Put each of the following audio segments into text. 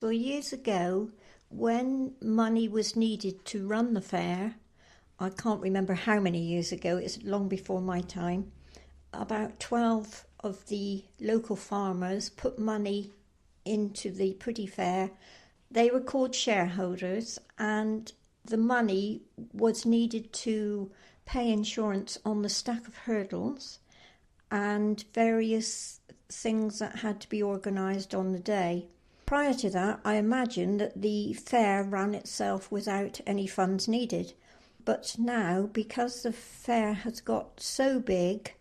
Well, years ago, when money was needed to run the fair, I can't remember how many years ago, it's long before my time, about 12 of the local farmers put money into the Pretty Fair. They were called shareholders, and the money was needed to pay insurance on the stack of hurdles and various things that had to be organised on the day. Prior to that, I imagine that the fair ran itself without any funds needed. But now, because the fair has got so big,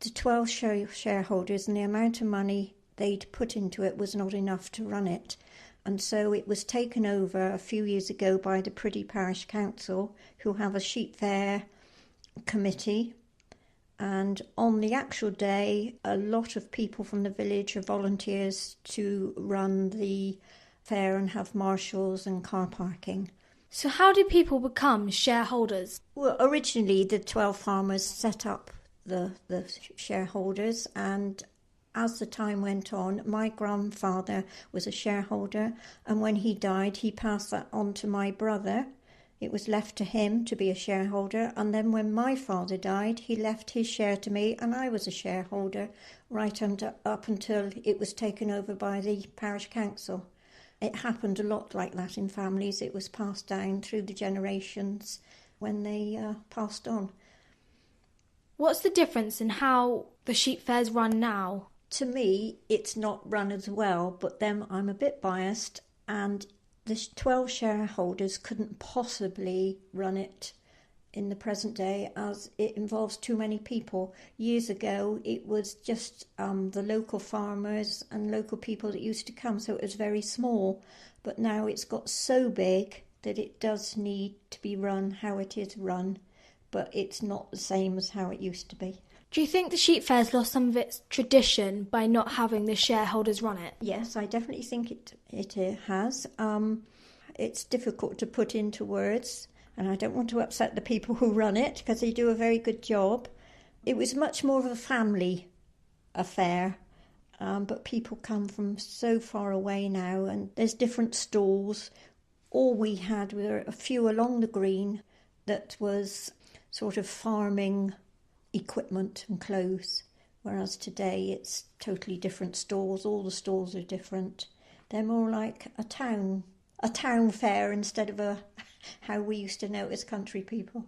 the 12 shareholders and the amount of money they'd put into it was not enough to run it. And so it was taken over a few years ago by the Priddy Parish Council, who have a sheep fair committee. And on the actual day, a lot of people from the village are volunteers to run the fair and have marshals and car parking. So how do people become shareholders? Well, originally the 12 farmers set up the shareholders, and as the time went on, my grandfather was a shareholder, and when he died, he passed that on to my brother. It was left to him to be a shareholder, and then when my father died, he left his share to me, and I was a shareholder up until it was taken over by the parish council. It happened a lot like that in families. It was passed down through the generations when they passed on. What's the difference in how the sheep fairs run now? To me, it's not run as well, but then I'm a bit biased, and the 12 shareholders couldn't possibly run it in the present day as it involves too many people. Years ago, it was just the local farmers and local people that used to come, so it was very small. But now it's got so big that it does need to be run how it is run, but it's not the same as how it used to be. Do you think the sheep fair's lost some of its tradition by not having the shareholders run it? Yes, I definitely think it has. It's difficult to put into words, and I don't want to upset the people who run it because they do a very good job. It was much more of a family affair, but people come from so far away now, and there's different stalls. All we had were a few along the green that was sort of farming equipment and clothes, whereas today it's totally different stalls. All the stalls are different. They're more like a town fair instead of how we used to know it as country people.